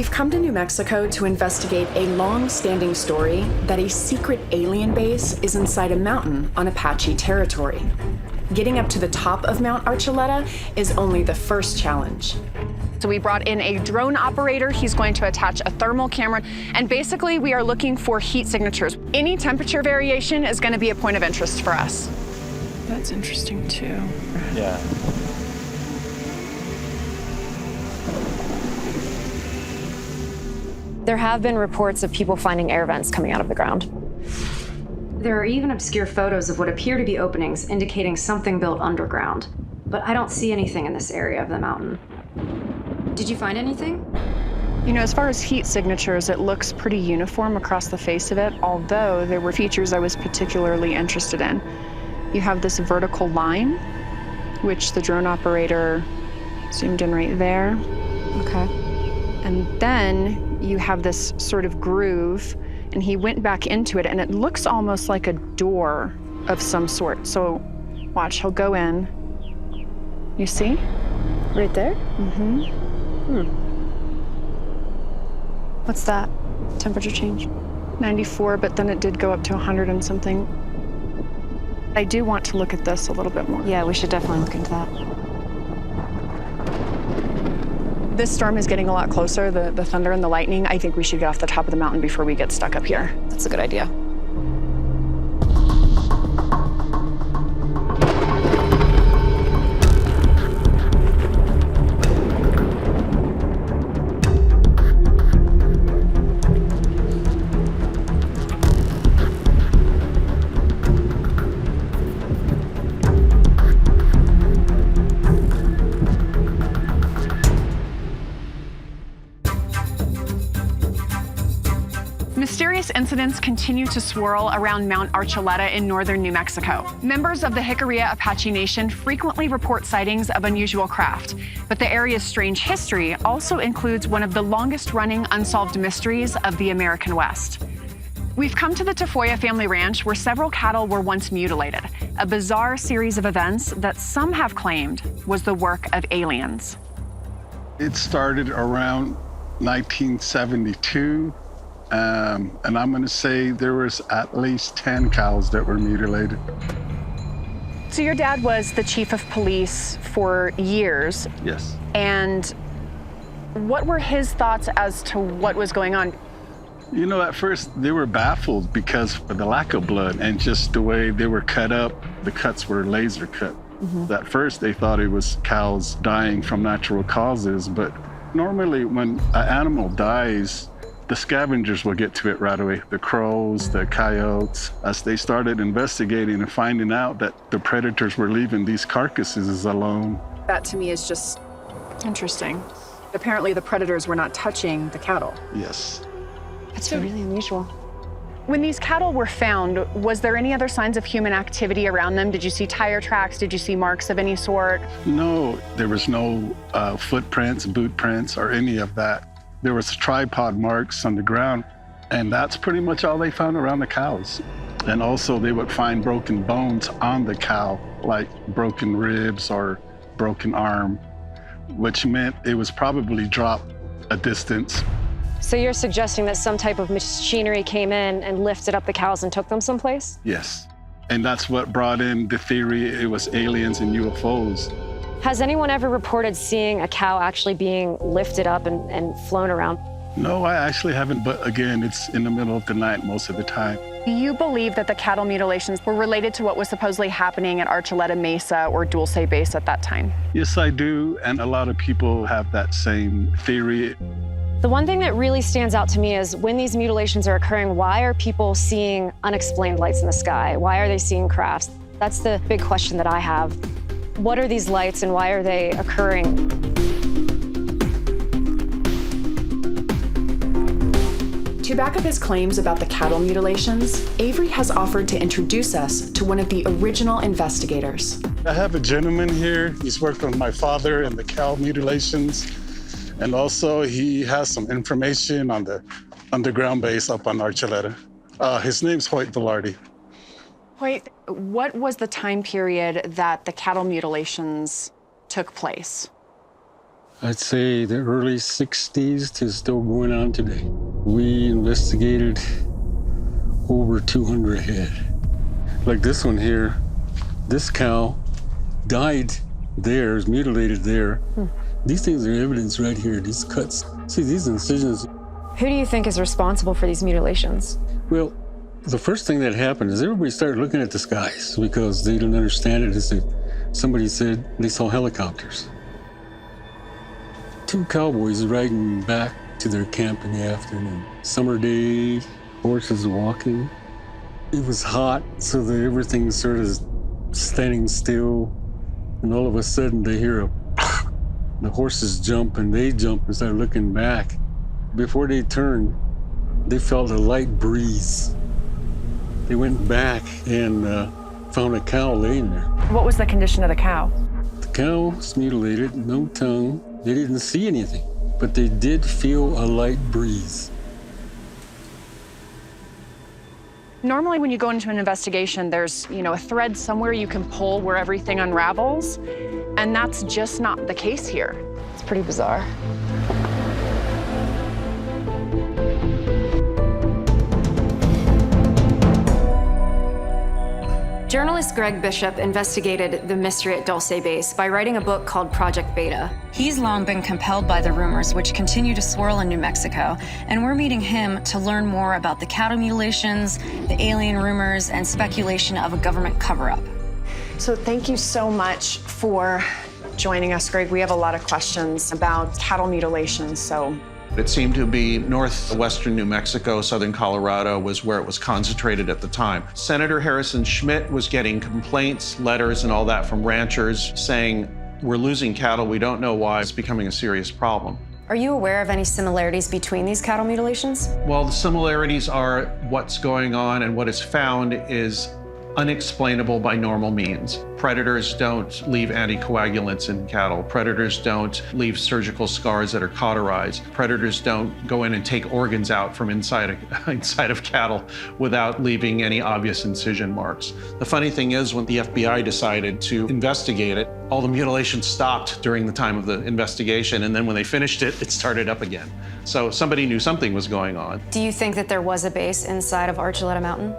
We've come to New Mexico to investigate a long-standing story that a secret alien base is inside a mountain on Apache territory. Getting up to the top of Mount Archeletta is only the first challenge. So we brought in a drone operator. He's going to attach a thermal camera. And basically, we are looking for heat signatures. Any temperature variation is going to be a point of interest for us. That's interesting, too. Yeah. There have been reports of people finding air vents coming out of the ground. There are even obscure photos of what appear to be openings indicating something built underground. But I don't see anything in this area of the mountain. Did you find anything? You know, as far as heat signatures, it looks pretty uniform across the face of it, although there were features I was particularly interested in. You have this vertical line, which the drone operator zoomed in right there. Okay. And then you have this sort of groove, and he went back into it, and it looks almost like a door of some sort. So watch, he'll go in. You see? Right there? Mm-hmm. What's that? Temperature change? 94, but then it did go up to 100 and something. I do want to look at this a little bit more. Yeah, we should definitely look into that. This storm is getting a lot closer, the thunder and the lightning. I think we should get off the top of the mountain before we get stuck up here. That's a good idea. Mysterious incidents continue to swirl around Mount Archeletta in northern New Mexico. Members of the Jicarilla Apache Nation frequently report sightings of unusual craft, but the area's strange history also includes one of the longest-running unsolved mysteries of the American West. We've come to the Tafoya family ranch where several cattle were once mutilated, a bizarre series of events that some have claimed was the work of aliens. It started around 1972. And I'm going to say there was at least 10 cows that were mutilated. So your dad was the chief of police for years. Yes. And what were his thoughts as to what was going on? You know, at first they were baffled because of the lack of blood and just the way they were cut up. The cuts were laser cut. Mm-hmm. At first they thought it was cows dying from natural causes, but normally when an animal dies, the scavengers will get to it right away. The crows, the coyotes, as they started investigating and finding out that the predators were leaving these carcasses alone. That to me is just interesting. Apparently the predators were not touching the cattle. Yes. That's really unusual. When these cattle were found, was there any other signs of human activity around them? Did you see tire tracks? Did you see marks of any sort? No, there was no footprints, boot prints, or any of that. There was tripod marks on the ground, and that's pretty much all they found around the cows. And also they would find broken bones on the cow, like broken ribs or broken arm, which meant it was probably dropped a distance. So you're suggesting that some type of machinery came in and lifted up the cows and took them someplace? Yes, and that's what brought in the theory it was aliens and UFOs. Has anyone ever reported seeing a cow actually being lifted up and flown around? No, I actually haven't, but again, it's in the middle of the night most of the time. Do you believe that the cattle mutilations were related to what was supposedly happening at Archeletta Mesa or Dulce Base at that time? Yes, I do, and a lot of people have that same theory. The one thing that really stands out to me is when these mutilations are occurring, why are people seeing unexplained lights in the sky? Why are they seeing crafts? That's the big question that I have. What are these lights and why are they occurring? To back up his claims about the cattle mutilations, Avery has offered to introduce us to one of the original investigators. I have a gentleman here. He's worked with my father in the cow mutilations. And also he has some information on the underground base up on Archeletta. His name's Hoyt Velarde. Hoyt, what was the time period that the cattle mutilations took place? I'd say the early 60s to still going on today. We investigated over 200 head. Like this one here, this cow died there, is mutilated there. These things are evidence right here, these cuts. See these incisions. Who do you think is responsible for these mutilations? Well, the first thing that happened is everybody started looking at the skies because they didn't understand it. Somebody said they saw helicopters. 2 cowboys riding back to their camp in the afternoon. Summer day, horses walking. It was hot, so everything sort of standing still. And all of a sudden they hear the horses jump and they jump and start looking back. Before they turned, they felt a light breeze. They went back and found a cow laying there. What was the condition of the cow? The cow was mutilated, no tongue. They didn't see anything, but they did feel a light breeze. Normally when you go into an investigation, there's, a thread somewhere you can pull where everything unravels, and that's just not the case here. It's pretty bizarre. Journalist Greg Bishop investigated the mystery at Dulce Base by writing a book called Project Beta. He's long been compelled by the rumors which continue to swirl in New Mexico, and we're meeting him to learn more about the cattle mutilations, the alien rumors, and speculation of a government cover-up. So thank you so much for joining us, Greg. We have a lot of questions about cattle mutilations, so. It seemed to be northwestern New Mexico, southern Colorado was where it was concentrated at the time. Senator Harrison Schmitt was getting complaints, letters, and all that from ranchers saying, we're losing cattle, we don't know why, it's becoming a serious problem. Are you aware of any similarities between these cattle mutilations? Well, the similarities are what's going on, and what is found is unexplainable by normal means. Predators don't leave anticoagulants in cattle. Predators don't leave surgical scars that are cauterized. Predators don't go in and take organs out from inside of cattle without leaving any obvious incision marks. The funny thing is, when the FBI decided to investigate it, all the mutilations stopped during the time of the investigation, and then when they finished it, it started up again. So somebody knew something was going on. Do you think that there was a base inside of Archeletta Mountain?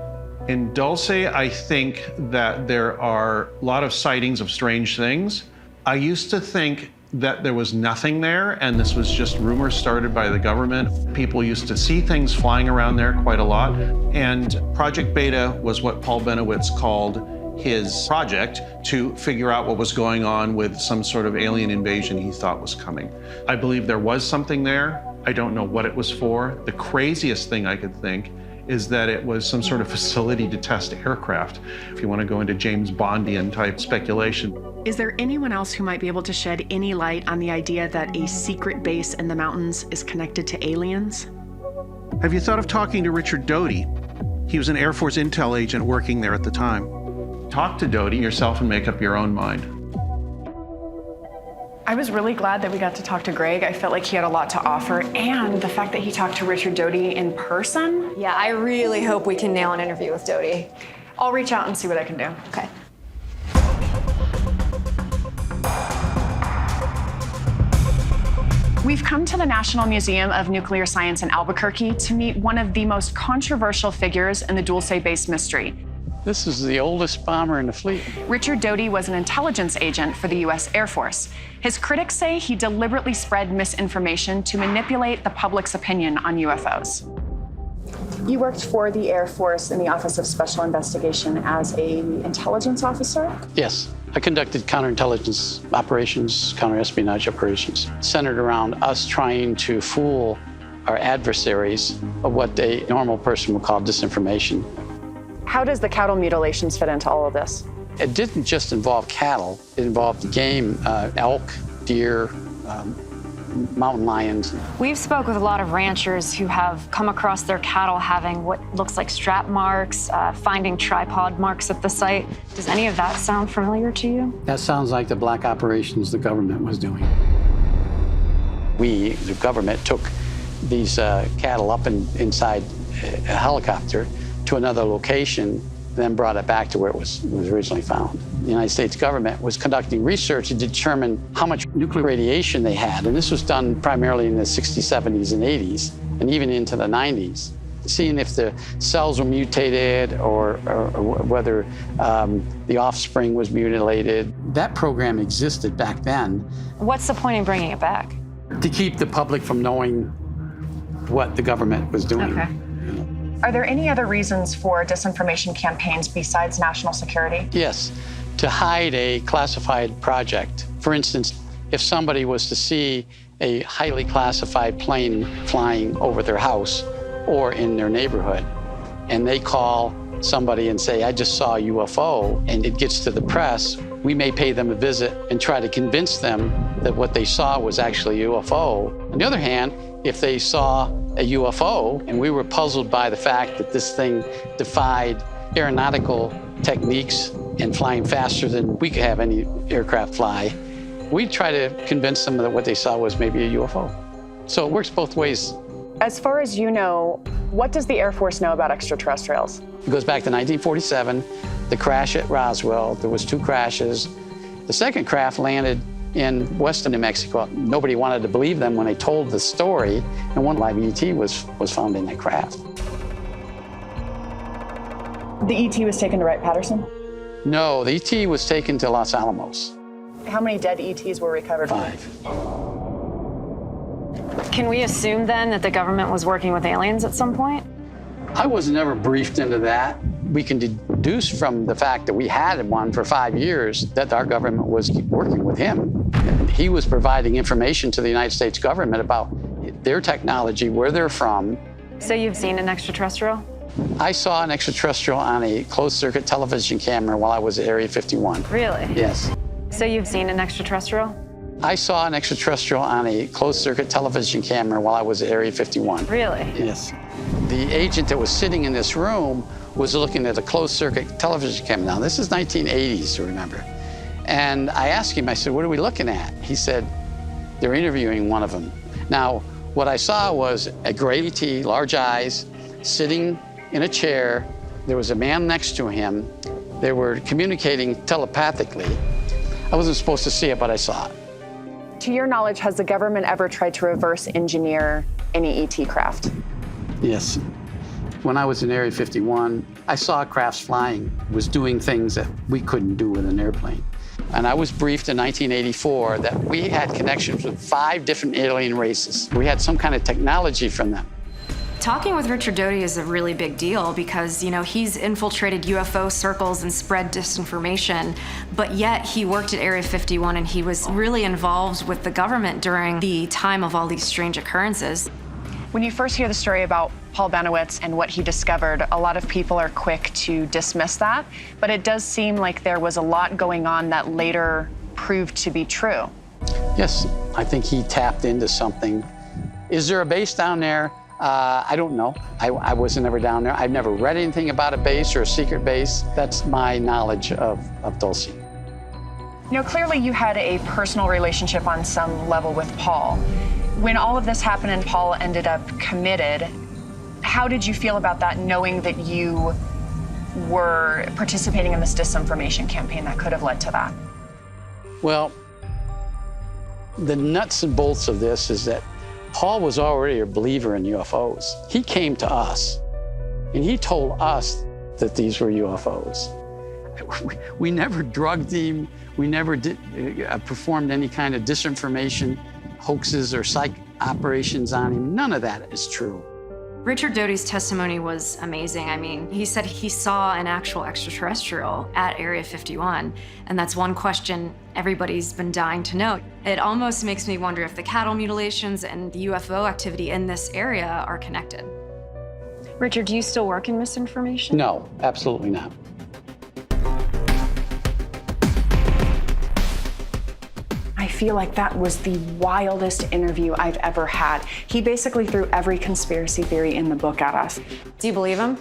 In Dulce, I think that there are a lot of sightings of strange things. I used to think that there was nothing there, and this was just rumors started by the government. People used to see things flying around there quite a lot. And Project Beta was what Paul Benowitz called his project to figure out what was going on with some sort of alien invasion he thought was coming. I believe there was something there. I don't know what it was for. The craziest thing I could think is that it was some sort of facility to test aircraft, if you want to go into James Bondian type speculation. Is there anyone else who might be able to shed any light on the idea that a secret base in the mountains is connected to aliens? Have you thought of talking to Richard Doty? He was an Air Force intel agent working there at the time. Talk to Doty yourself and make up your own mind. I was really glad that we got to talk to Greg. I felt like he had a lot to offer, and the fact that he talked to Richard Doty in person. Yeah, I really hope we can nail an interview with Doty. I'll reach out and see what I can do. Okay. We've come to the National Museum of Nuclear Science in Albuquerque to meet one of the most controversial figures in the Dulce Base mystery. This is the oldest bomber in the fleet. Richard Doty was an intelligence agent for the U.S. Air Force. His critics say he deliberately spread misinformation to manipulate the public's opinion on UFOs. You worked for the Air Force in the Office of Special Investigation as an intelligence officer? Yes. I conducted counterintelligence operations, counterespionage operations, centered around us trying to fool our adversaries of what a normal person would call disinformation. How does the cattle mutilations fit into all of this? It didn't just involve cattle. It involved game, elk, deer, mountain lions. We've spoke with a lot of ranchers who have come across their cattle having what looks like strap marks, finding tripod marks at the site. Does any of that sound familiar to you? That sounds like the black operations the government was doing. We, the government, took these cattle up inside a helicopter to another location then brought it back to where it was originally found. The United States government was conducting research to determine how much nuclear radiation they had, and this was done primarily in the 60s, 70s, and 80s, and even into the 90s, seeing if the cells were mutated or whether the offspring was mutilated. That program existed back then. What's the point in bringing it back? To keep the public from knowing what the government was doing. Okay. Are there any other reasons for disinformation campaigns besides national security? Yes, to hide a classified project. For instance, if somebody was to see a highly classified plane flying over their house or in their neighborhood, and they call somebody and say, I just saw a UFO, and it gets to the press, we may pay them a visit and try to convince them that what they saw was actually a UFO. On the other hand, if they saw a UFO and we were puzzled by the fact that this thing defied aeronautical techniques and flying faster than we could have any aircraft fly, we'd try to convince them that what they saw was maybe a UFO. So it works both ways. As far as you know, what does the Air Force know about extraterrestrials? It goes back to 1947, the crash at Roswell. There was 2 crashes. The second craft landed in western New Mexico. Nobody wanted to believe them when they told the story, and one live ET was found in that craft. The ET was taken to Wright-Patterson? No, the ET was taken to Los Alamos. How many dead ETs were recovered? 5. Can we assume then that the government was working with aliens at some point? I was never briefed into that. We can deduce from the fact that we had one for 5 years that our government was working with him. He was providing information to the United States government about their technology, where they're from. So you've seen an extraterrestrial? I saw an extraterrestrial on a closed-circuit television camera while I was at Area 51. Really? Yes. So you've seen an extraterrestrial? I saw an extraterrestrial on a closed-circuit television camera while I was at Area 51. Really? Yes. The agent that was sitting in this room was looking at a closed-circuit television camera. Now, this is 1980s, remember. And I asked him, I said, what are we looking at? He said, they're interviewing one of them. Now, what I saw was a gray ET, large eyes, sitting in a chair. There was a man next to him. They were communicating telepathically. I wasn't supposed to see it, but I saw it. To your knowledge, has the government ever tried to reverse engineer any ET craft? Yes. When I was in Area 51, I saw crafts flying, was doing things that we couldn't do with an airplane. And I was briefed in 1984 that we had connections with 5 different alien races. We had some kind of technology from them. Talking with Richard Doty is a really big deal because, you know, he's infiltrated UFO circles and spread disinformation, but yet he worked at Area 51 and he was really involved with the government during the time of all these strange occurrences. When you first hear the story about Paul Banowitz and what he discovered, a lot of people are quick to dismiss that, but it does seem like there was a lot going on that later proved to be true. Yes, I think he tapped into something. Is there a base down there? I don't know. I wasn't ever down there. I've never read anything about a base or a secret base. That's my knowledge of Dulce. You know, clearly you had a personal relationship on some level with Paul. When all of this happened and Paul ended up committed, how did you feel about that, knowing that you were participating in this disinformation campaign that could have led to that? Well, the nuts and bolts of this is that Paul was already a believer in UFOs. He came to us, and he told us that these were UFOs. We never drugged him. We never performed any kind of disinformation hoaxes or psych operations on him. None of that is true. Richard Doty's testimony was amazing. I mean, he said he saw an actual extraterrestrial at Area 51, and that's one question everybody's been dying to know. It almost makes me wonder if the cattle mutilations and the UFO activity in this area are connected. Richard, do you still work in misinformation? No, absolutely not. I feel like that was the wildest interview I've ever had. He basically threw every conspiracy theory in the book at us. Do you believe him?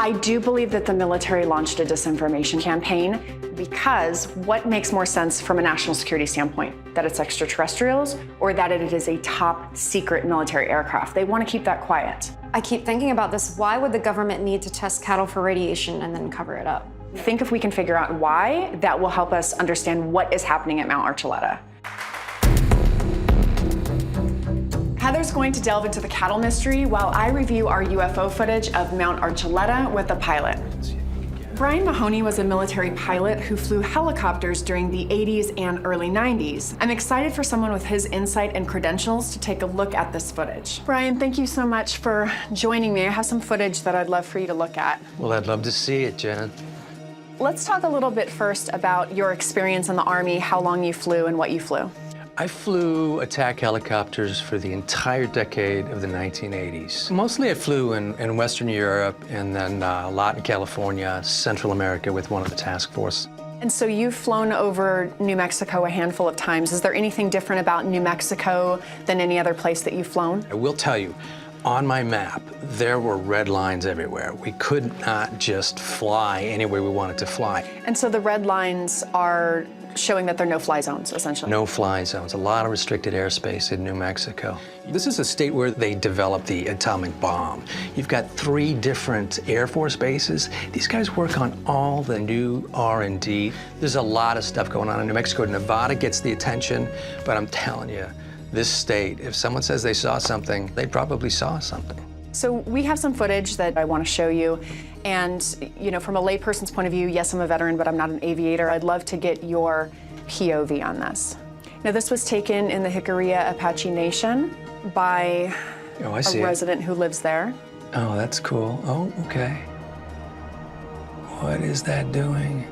I do believe that the military launched a disinformation campaign because what makes more sense from a national security standpoint? That it's extraterrestrials or that it is a top secret military aircraft? They want to keep that quiet. I keep thinking about this. Why would the government need to test cattle for radiation and then cover it up? Think if we can figure out why, that will help us understand what is happening at Mount Archuleta. Heather's going to delve into the cattle mystery while I review our UFO footage of Mount Archuleta with the pilot. Brian Mahoney was a military pilot who flew helicopters during the 80s and early 90s. I'm excited for someone with his insight and credentials to take a look at this footage. Brian, thank you so much for joining me. I have some footage that I'd love for you to look at. Well, I'd love to see it, Jen. Let's talk a little bit first about your experience in the Army, how long you flew and what you flew. I flew attack helicopters for the entire decade of the 1980s. Mostly I flew in Western Europe and then a lot in California, Central America with one of the task force. And so you've flown over New Mexico a handful of times. Is there anything different about New Mexico than any other place that you've flown? I will tell you, on my map, there were red lines everywhere. We could not just fly anywhere we wanted to fly. And so the red lines are showing that there are no-fly zones, essentially. No fly zones, a lot of restricted airspace in New Mexico. This is a state where they developed the atomic bomb. You've got 3 different Air Force bases. These guys work on all the new R&D. There's a lot of stuff going on in New Mexico. Nevada gets the attention, but I'm telling you, this state, if someone says they saw something, they probably saw something. So we have some footage that I want to show you. And, you know, from a layperson's point of view, yes, I'm a veteran, but I'm not an aviator. I'd love to get your POV on this. Now, this was taken in the Jicarilla Apache Nation by a resident who lives there. Oh, that's cool. Oh, okay. What is that doing?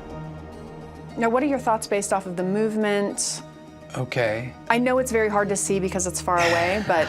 Now, what are your thoughts based off of the movement? Okay. I know it's very hard to see because it's far away, but...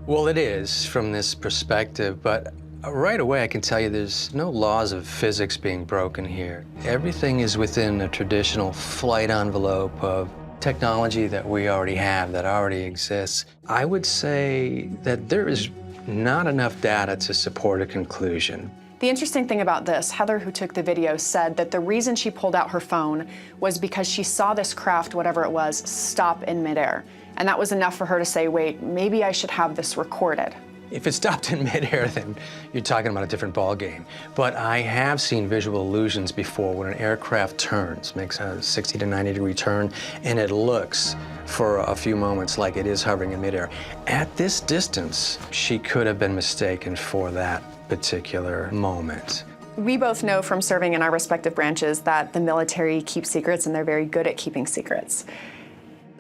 Well, it is from this perspective, but right away I can tell you there's no laws of physics being broken here. Everything is within a traditional flight envelope of technology that we already have, that already exists. I would say that there is not enough data to support a conclusion. The interesting thing about this, Heather, who took the video, said that the reason she pulled out her phone was because she saw this craft, whatever it was, stop in midair. And that was enough for her to say, wait, maybe I should have this recorded. If it stopped in midair, then you're talking about a different ballgame. But I have seen visual illusions before when an aircraft turns, makes a 60 to 90 degree turn, and it looks for a few moments like it is hovering in midair. At this distance, she could have been mistaken for that particular moment. We both know from serving in our respective branches that the military keeps secrets, and they're very good at keeping secrets.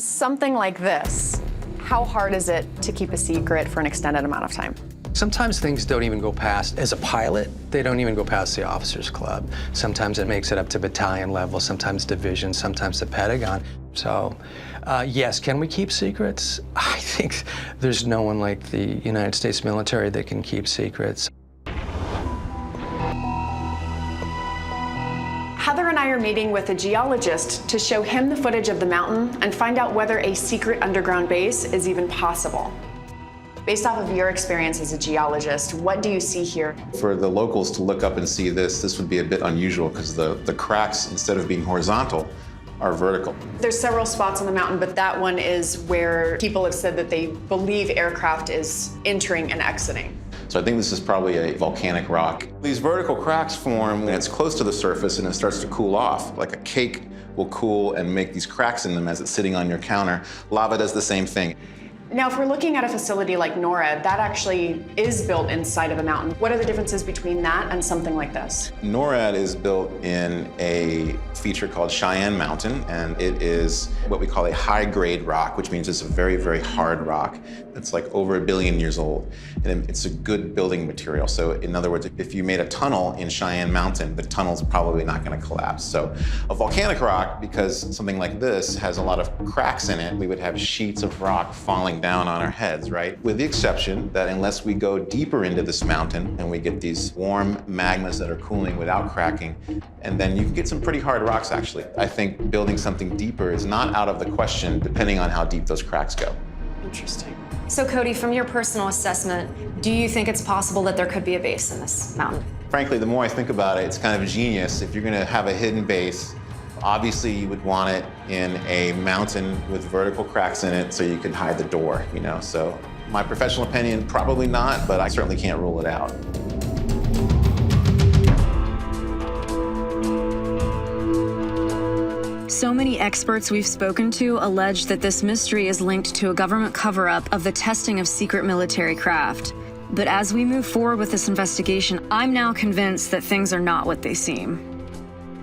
Something like this, how hard is it to keep a secret for an extended amount of time? Sometimes things don't even go past, as a pilot, they don't even go past the officers club. Sometimes it makes it up to battalion level, sometimes division, sometimes the Pentagon. So, yes, can we keep secrets? I think there's no one like the United States military that can keep secrets. Heather and I are meeting with a geologist to show him the footage of the mountain and find out whether a secret underground base is even possible. Based off of your experience as a geologist, what do you see here? For the locals to look up and see this would be a bit unusual because the cracks, instead of being horizontal, are vertical. There's several spots on the mountain, but that one is where people have said that they believe aircraft is entering and exiting. So I think this is probably a volcanic rock. These vertical cracks form when it's close to the surface and it starts to cool off. Like a cake will cool and make these cracks in them as it's sitting on your counter. Lava does the same thing. Now, if we're looking at a facility like NORAD, that actually is built inside of a mountain. What are the differences between that and something like this? NORAD is built in a feature called Cheyenne Mountain, and it is what we call a high-grade rock, which means it's a very, very hard rock. It's like over 1 billion years old, and it's a good building material. So in other words, if you made a tunnel in Cheyenne Mountain, the tunnel's probably not going to collapse. So a volcanic rock, because something like this has a lot of cracks in it, we would have sheets of rock falling down on our heads, right? With the exception that unless we go deeper into this mountain and we get these warm magmas that are cooling without cracking, and then you can get some pretty hard rocks, actually. I think building something deeper is not out of the question, depending on how deep those cracks go. Interesting. So Cody, from your personal assessment, do you think it's possible that there could be a base in this mountain? Frankly, the more I think about it, it's kind of genius. If you're gonna have a hidden base, obviously you would want it in a mountain with vertical cracks in it so you could hide the door, you know? So my professional opinion, probably not, but I certainly can't rule it out. So many experts we've spoken to allege that this mystery is linked to a government cover-up of the testing of secret military craft. But as we move forward with this investigation, I'm now convinced that things are not what they seem.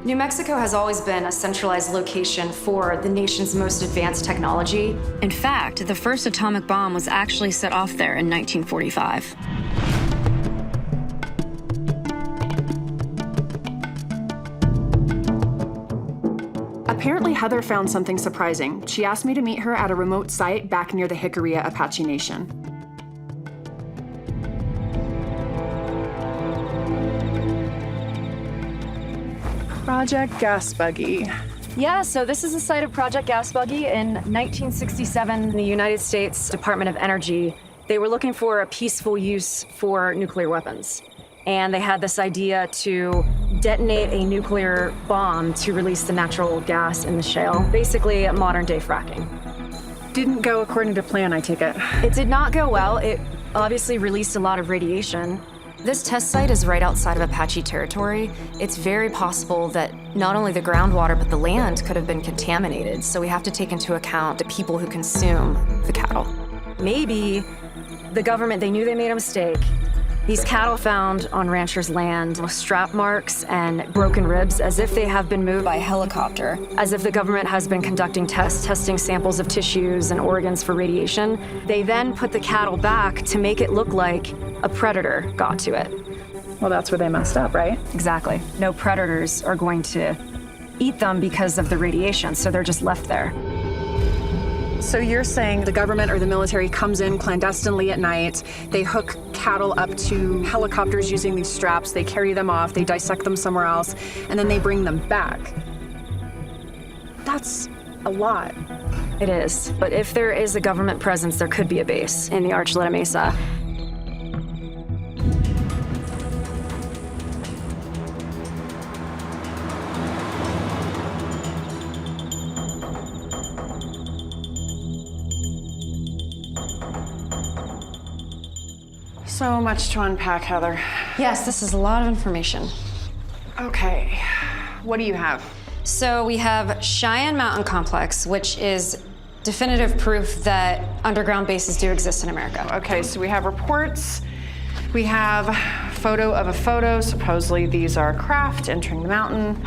New Mexico has always been a centralized location for the nation's most advanced technology. In fact, the first atomic bomb was actually set off there in 1945. Apparently, Heather found something surprising. She asked me to meet her at a remote site back near the Jicarilla Apache Nation. Project Gas Buggy. Yeah, so this is the site of Project Gas Buggy. In 1967, the United States Department of Energy, they were looking for a peaceful use for nuclear weapons. And they had this idea to detonate a nuclear bomb to release the natural gas in the shale, basically modern-day fracking. Didn't go according to plan, I take it. It did not go well. It obviously released a lot of radiation. This test site is right outside of Apache territory. It's very possible that not only the groundwater, but the land could have been contaminated. So we have to take into account the people who consume the cattle. Maybe the government, they knew they made a mistake. These cattle found on ranchers' land with strap marks and broken ribs, as if they have been moved by a helicopter, as if the government has been conducting tests, testing samples of tissues and organs for radiation. They then put the cattle back to make it look like a predator got to it. Well, that's where they messed up, right? Exactly. No predators are going to eat them because of the radiation, so they're just left there. So you're saying the government or the military comes in clandestinely at night, they hook cattle up to helicopters using these straps, they carry them off, they dissect them somewhere else, and then they bring them back. That's a lot. It is. But if there is a government presence, there could be a base in the Archeletta Mesa. So much to unpack, Heather. Yes, this is a lot of information. Okay, what do you have? So we have Cheyenne Mountain Complex, which is definitive proof that underground bases do exist in America. Okay, so we have reports. We have photo of a photo. Supposedly these are craft entering the mountain.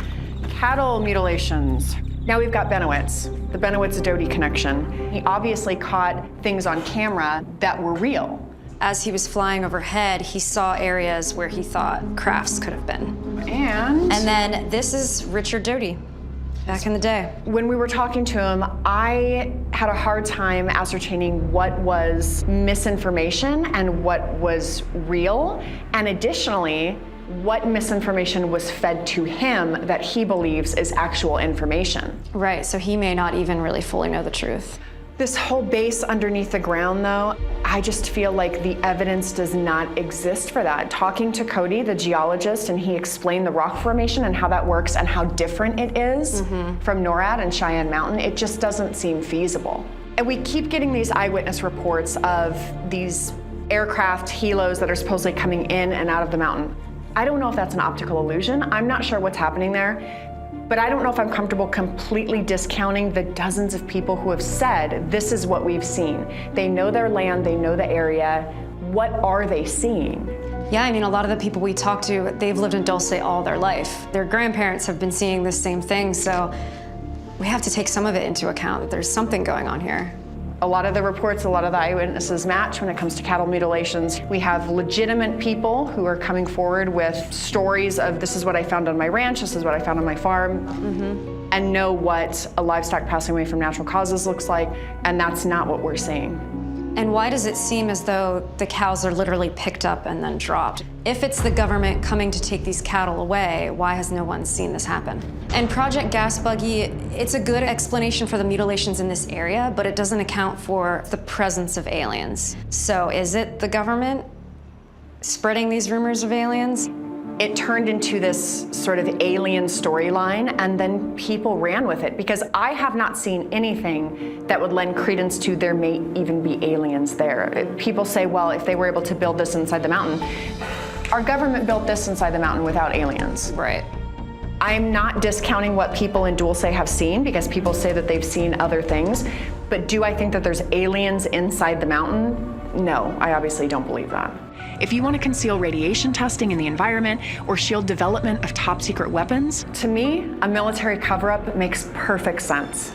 Cattle mutilations. Now we've got Benowitz, the Benowitz-Doty connection. He obviously caught things on camera that were real. As he was flying overhead, he saw areas where he thought crafts could have been. And then this is Richard Doty, back in the day. When we were talking to him, I had a hard time ascertaining what was misinformation and what was real. And additionally, what misinformation was fed to him that he believes is actual information. Right, so he may not even really fully know the truth. This whole base underneath the ground, though, I just feel like the evidence does not exist for that. Talking to Cody, the geologist, and he explained the rock formation and how that works and how different it is from NORAD and Cheyenne Mountain, it just doesn't seem feasible. And we keep getting these eyewitness reports of these aircraft helos that are supposedly coming in and out of the mountain. I don't know if that's an optical illusion. I'm not sure what's happening there. But I don't know if I'm comfortable completely discounting the dozens of people who have said, this is what we've seen. They know their land, they know the area. What are they seeing? Yeah, I mean, a lot of the people we talk to, they've lived in Dulce all their life. Their grandparents have been seeing the same thing, so we have to take some of it into account, that there's something going on here. A lot of the reports, a lot of the eyewitnesses match when it comes to cattle mutilations. We have legitimate people who are coming forward with stories of, this is what I found on my ranch, this is what I found on my farm, and know what a livestock passing away from natural causes looks like, and that's not what we're seeing. And why does it seem as though the cows are literally picked up and then dropped? If it's the government coming to take these cattle away, why has no one seen this happen? And Project Gas Buggy, it's a good explanation for the mutilations in this area, but it doesn't account for the presence of aliens. So is it the government spreading these rumors of aliens? It turned into this sort of alien storyline, and then people ran with it because I have not seen anything that would lend credence to there may even be aliens there. People say, well, if they were able to build this inside the mountain, our government built this inside the mountain without aliens. Right. I'm not discounting what people in Dulce have seen because people say that they've seen other things, but do I think that there's aliens inside the mountain? No, I obviously don't believe that. If you want to conceal radiation testing in the environment or shield development of top secret weapons, To me, a military cover-up makes perfect sense.